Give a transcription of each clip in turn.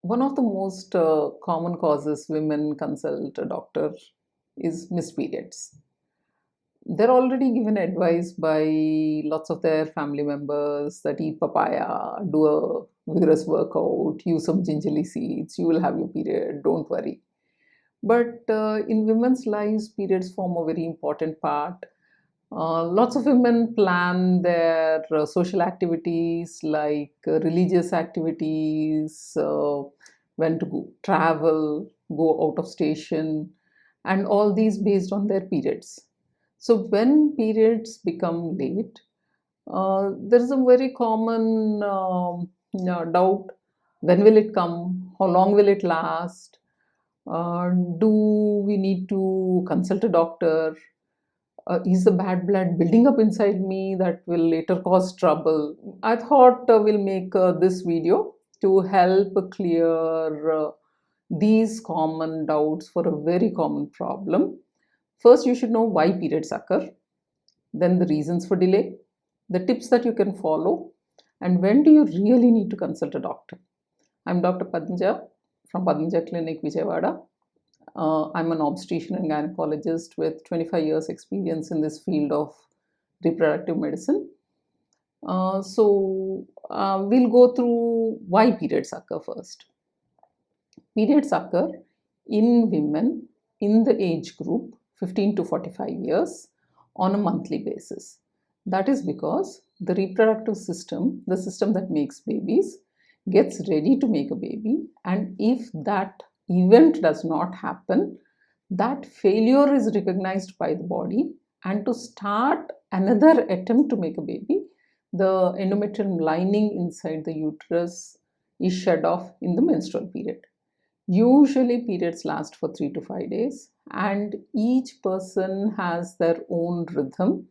One of the most common causes women consult a doctor is missed periods. They're already given advice by lots of their family members that eat papaya, do a vigorous workout, use some gingerly seeds, you will have your period, don't worry. But in women's lives, periods form a very important part. Lots of women plan their social activities like religious activities, when to go, travel, go out of station, and all these based on their periods. So when periods become late, there is a very common doubt: when will it come? How long will it last? Do we need to consult a doctor? Is the bad blood building up inside me that will later cause trouble? I thought we'll make this video to help clear these common doubts for a very common problem. First, you should know why periods occur, then the reasons for delay, the tips that you can follow, and when do you really need to consult a doctor. I'm Dr. Padmaja from Padmaja Clinic, Vijayawada. I'm an obstetrician and gynecologist with 25 years experience in this field of reproductive medicine. We'll go through why periods occur first. Periods occur in women in the age group 15 to 45 years on a monthly basis. That is because the reproductive system, the system that makes babies, gets ready to make a baby, and if that event does not happen, that failure is recognized by the body, and to start another attempt to make a baby, the endometrium lining inside the uterus is shed off in the menstrual period. Usually periods last for 3 to 5 days, and each person has their own rhythm.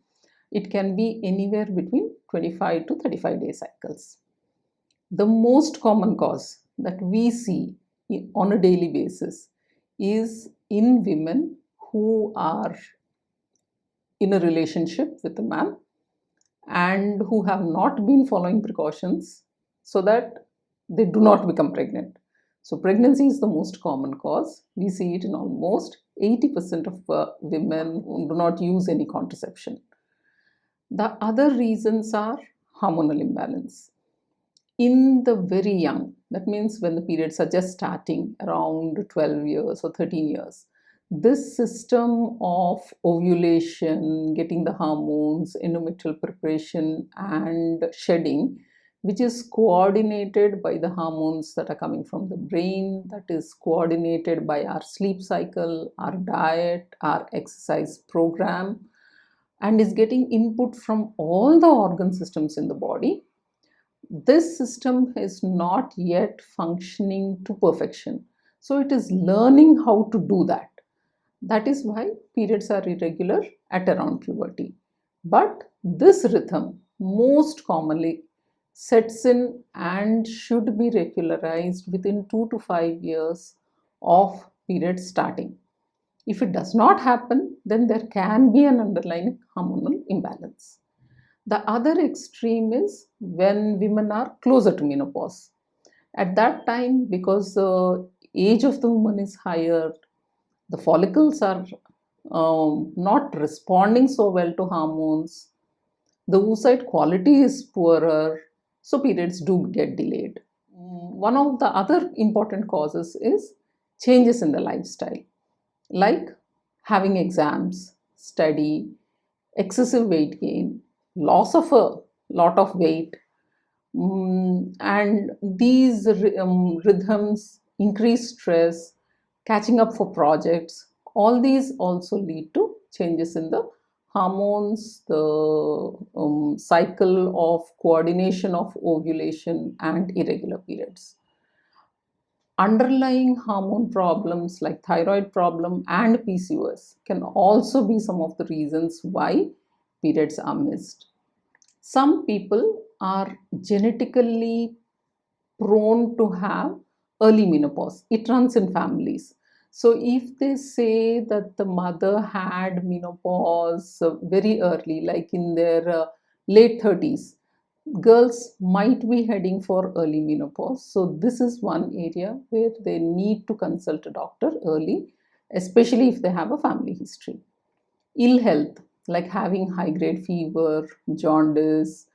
It can be anywhere between 25 to 35 day cycles. The most common cause that we see on a daily basis is in women who are in a relationship with a man and who have not been following precautions so that they do not become pregnant. So pregnancy is the most common cause. We see it in almost 80% of women who do not use any contraception. The other reasons are hormonal imbalance. In the very young, that means when the periods are just starting around 12 years or 13 years, this system of ovulation, getting the hormones, endometrial preparation, and shedding, which is coordinated by the hormones that are coming from the brain, that is coordinated by our sleep cycle, our diet, our exercise program, and is getting input from all the organ systems in the body. This system is not yet functioning to perfection. So it is learning how to do that. That is why periods are irregular at around puberty. But this rhythm most commonly sets in and should be regularized within 2 to 5 years of period starting. If it does not happen, then there can be an underlying hormonal imbalance. The other extreme is when women are closer to menopause. At that time, because the age of the woman is higher, the follicles are not responding so well to hormones, the oocyte quality is poorer, so periods do get delayed. One of the other important causes is changes in the lifestyle, like having exams, study, excessive weight gain, loss of a lot of weight, and these rhythms, increase stress, catching up for projects. All these also lead to changes in the hormones, the cycle of coordination of ovulation and irregular periods. Underlying hormone problems like thyroid problem and PCOS can also be some of the reasons why periods are missed. Some people are genetically prone to have early menopause. It runs in families. So if they say that the mother had menopause very early, like in their late 30s, girls might be heading for early menopause. So this is one area where they need to consult a doctor early, especially if they have a family history. Ill health, like having high grade fever, jaundice,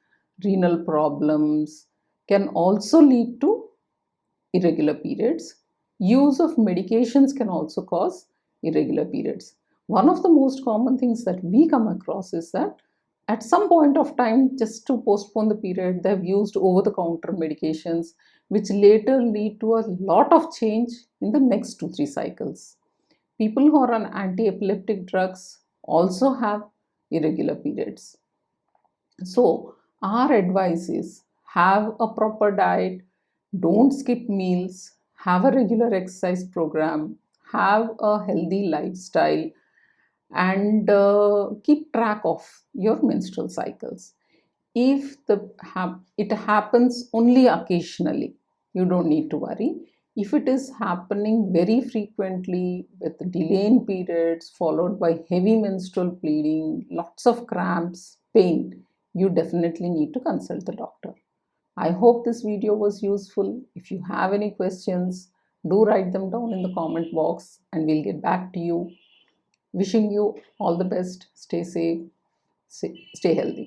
renal problems, can also lead to irregular periods. Use of medications can also cause irregular periods. One of the most common things that we come across is that at some point of time, just to postpone the period, they've used over the counter medications, which later lead to a lot of change in the next 2 3 cycles. People who are on anti epileptic drugs also have irregular periods. So, our advice is have a proper diet, don't skip meals, have a regular exercise program, have a healthy lifestyle, and keep track of your menstrual cycles. If it happens only occasionally, you don't need to worry. If it is happening very frequently with delay in periods followed by heavy menstrual bleeding, lots of cramps, pain, you definitely need to consult the doctor. I hope this video was useful. If you have any questions, do write them down in the comment box and we'll get back to you. Wishing you all the best. Stay safe, stay healthy.